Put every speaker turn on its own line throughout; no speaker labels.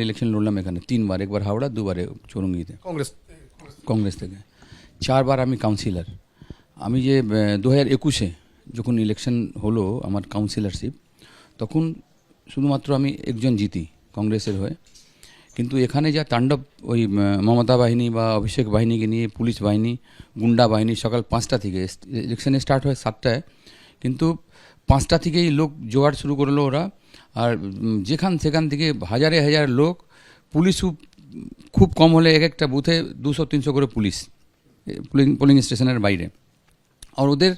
Election লড়লাম এখানে 3 বার, একবার হাওড়া, 2বারে চৌরঙ্গিতে কংগ্রেস থেকে। 4বার আমি কাউন্সিলর। আমি যে 2021-এ যখন ইলেকশন হলো আমার কাউন্সিলরশিপ, তখন শুধুমাত্র আমি একজন জিতি কংগ্রেসের হয়ে। কিন্তু এখানে যা তাণ্ডব ওই মমতা বাহিনী বা অভিষেক বাহিনীকে নিয়ে, পুলিশ বাহিনী, গুন্ডা বাহিনী, সকাল 5টা থেকে ইলেকশনে স্টার্ট হয় 7টায়, কিন্তু 5টা থেকেই লোক জোগাড় শুরু করলো ওরা। আর সেখান থেকে হাজারে হাজার লোক, পুলিশও খুব কম হলে এক একটা বুথে 200-300 করে পুলিশ পোলিং স্টেশনের বাইরে। আর ওদের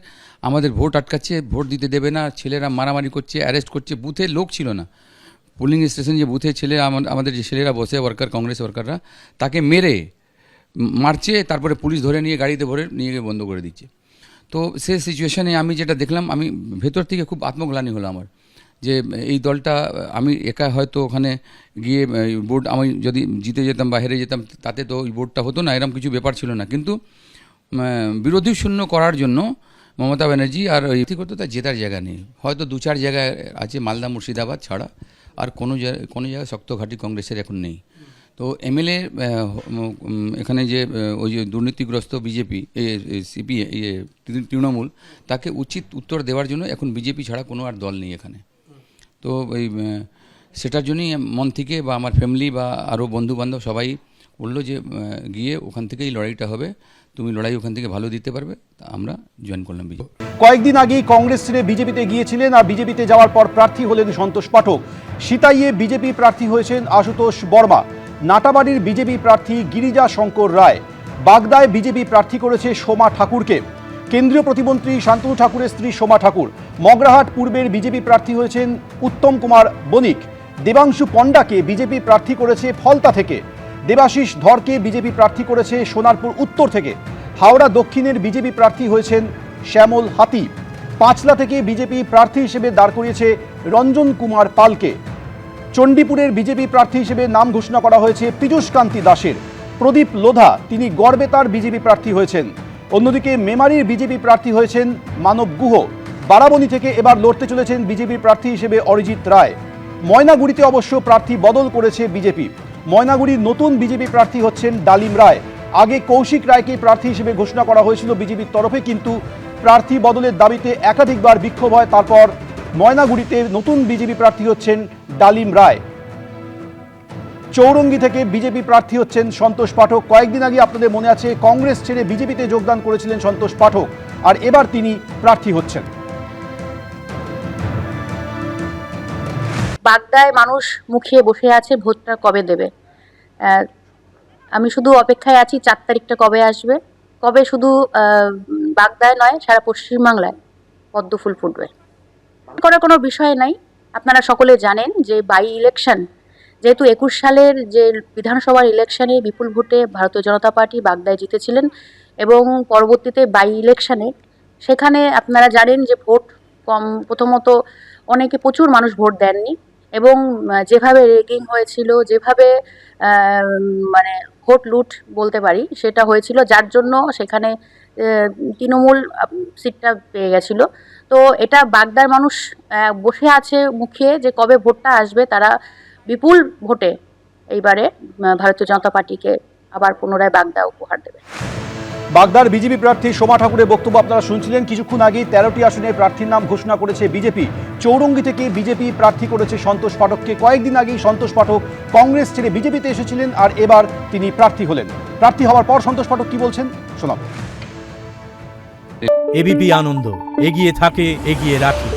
আমাদের ভোট আটকাচ্ছে, ভোট দিতে দেবে না, ছেলেরা মারামারি করছে, অ্যারেস্ট করছে। বুথে লোক ছিল না, পোলিং স্টেশন যে বুথে আমাদের যে ছেলেরা বসে ওয়ার্কার, কংগ্রেস ওয়ার্কাররা, তাকে মেরে মারছে, তারপরে পুলিশ ধরে নিয়ে গাড়িতে ভরে নিয়ে গিয়ে বন্ধ করে দিচ্ছে। তো সেই সিচুয়েশানে আমি যেটা দেখলাম, আমি ভেতর থেকে খুব আত্মগ্লানি হলো আমার, যে এই দলটা আমি একা হয়তো ওখানে গিয়ে বোর্ড আমি যদি জিতে যেতাম বা হেরে যেতাম, তাতে তো ওই বোর্ডটা হতো না, এরকম কিছু ব্যাপার ছিল না। কিন্তু বিরোধী শূন্য করার জন্য মমতা ব্যানার্জি আর ব্যক্তিগত তার জেতার জায়গা নেই। হয়তো 2-4 জায়গায় আছে, মালদা মুর্শিদাবাদ ছাড়া আর কোনো জায়গায় শক্ত ঘাঁটি কংগ্রেসের এখন নেই। তো এমএলএ এখানে যে ওই যে দুর্নীতিগ্রস্ত বিজেপি, তৃণমূল, তাকে উচিত উত্তর দেওয়ার জন্য এখন বিজেপি ছাড়া কোনো আর দল নেই এখানে। তো এই সেটার জন্যই মন থেকে বা আমার ফ্যামিলি বা আরও বন্ধুবান্ধব সবাই বললো যে গিয়ে ওখান থেকেই লড়াইটা হবে, তুমি লড়াই ওখান থেকে ভালো দিতে পারবে। তা আমরা জয়েন করলাম বিজেপি।
কয়েকদিন আগেই কংগ্রেস ছেড়ে বিজেপিতে গিয়েছিলেন, আর বিজেপিতে যাওয়ার পর প্রার্থী হলেন সন্তোষ পাঠক। সিতাইয়ে বিজেপি প্রার্থী হয়েছেন আশুতোষ বর্মা। নাটাবাড়ির বিজেপি প্রার্থী গিরিজা শঙ্কর রায়। বাগদায় বিজেপি প্রার্থী করেছে সোমা ঠাকুরকে, কেন্দ্রীয় প্রতিমন্ত্রী শান্তনু ঠাকুরের স্ত্রী সোমা ঠাকুর। মগরাহাট পূর্বের বিজেপি প্রার্থী হয়েছেন উত্তম কুমার বণিক। দেবাংশু পণ্ডাকে বিজেপি প্রার্থী করেছে ফলতা থেকে। দেবাশিস ধরকে বিজেপি প্রার্থী করেছে সোনারপুর উত্তর থেকে। হাওড়া দক্ষিণের বিজেপি প্রার্থী হয়েছেন শ্যামল হাতি। পাঁচলা থেকে বিজেপি প্রার্থী হিসেবে দাঁড় করিয়েছে রঞ্জন কুমার পালকে। চণ্ডীপুরের বিজেপি প্রার্থী হিসেবে নাম ঘোষণা করা হয়েছে পীযূষ কান্তি দাসের। প্রদীপ লোধা, তিনি গড়বেতার বিজেপি প্রার্থী হয়েছেন। অন্যদিকে মেমারির বিজেপি প্রার্থী হয়েছেন মানব গুহ। বারাবণী থেকে এবার লড়তে চলেছেন বিজেপি প্রার্থী হিসেবে অরিজিৎ রায়। ময়নাগুড়িতে অবশ্য প্রার্থী বদল করেছে বিজেপি। ময়নাগুড়ির নতুন বিজেপি প্রার্থী হচ্ছেন ডালিম রায়। আগে কৌশিক রায়কে প্রার্থী হিসেবে ঘোষণা করা হয়েছিল বিজেপির তরফে, কিন্তু প্রার্থী বদলের দাবিতে একাধিকবার বিক্ষোভ হয়। তারপর ময়নাগুড়িতে নতুন বিজেপি প্রার্থী হচ্ছেন ডালিম রায়। চৌরঙ্গি থেকে বিজেপি প্রার্থী হচ্ছেন সন্তোষ পাঠক। কয়েকদিন আগে আপনাদের মনে আছে কংগ্রেস ছেড়ে বিজেপিতে যোগদান করেছিলেন সন্তোষ পাঠক, আর এবার তিনি প্রার্থী হচ্ছেন।
বাগদায় মানুষ মুখিয়ে বসে আছে ভোটটা কবে দেবে। আমি শুধু অপেক্ষায় আছি 4 তারিখটা কবে আসবে, কবে শুধু বাগদায় নয় সারা পশ্চিমবাংলায় পদ্ম ফুল ফুটবে। করার কোনো বিষয় নাই। আপনারা সকলে জানেন যে ইলেকশন, যেহেতু 21 সালের যে বিধানসভার ইলেকশনে বিপুল ভোটে ভারতীয় জনতা পার্টি বাগদায় জিতেছিলেন, এবং পরবর্তীতে ইলেকশনে সেখানে আপনারা জানেন যে ভোট কম, প্রথমত অনেকে প্রচুর মানুষ ভোট দেননি, এবং যেভাবে রেগিং হয়েছিল, যেভাবে মানে ভোট লুট বলতে পারি সেটা হয়েছিল, যার জন্য সেখানে তৃণমূল সিটটা পেয়ে গেছিল। তো এটা বাগদার মানুষ বসে আছে মুখিয়ে যে কবে ভোটটা আসবে, তারা বিপুল ভোটে এইবারে ভারতীয় জনতা পার্টিকে আবার পুনরায় বাগদা উপহার দেবে।
বাগদার বিজেপি প্রার্থী সোমা ঠাকুরের বক্তব্য আপনারা শুনছিলেন। কিছুক্ষণ আগেই 13টি আসনে প্রার্থীর নাম ঘোষণা করেছে বিজেপি। চৌরঙ্গি থেকে বিজেপি প্রার্থী করেছে সন্তোষ পাঠককে। কয়েকদিন আগেই সন্তোষ পাঠক কংগ্রেস ছেড়ে বিজেপিতে এসেছিলেন, আর এবার তিনি প্রার্থী হলেন। প্রার্থী হওয়ার পর সন্তোষ পাঠক কি বলছেন শোনাব।
এবিপি আনন্দ, এগিয়ে থাকে, এগিয়ে রাখে।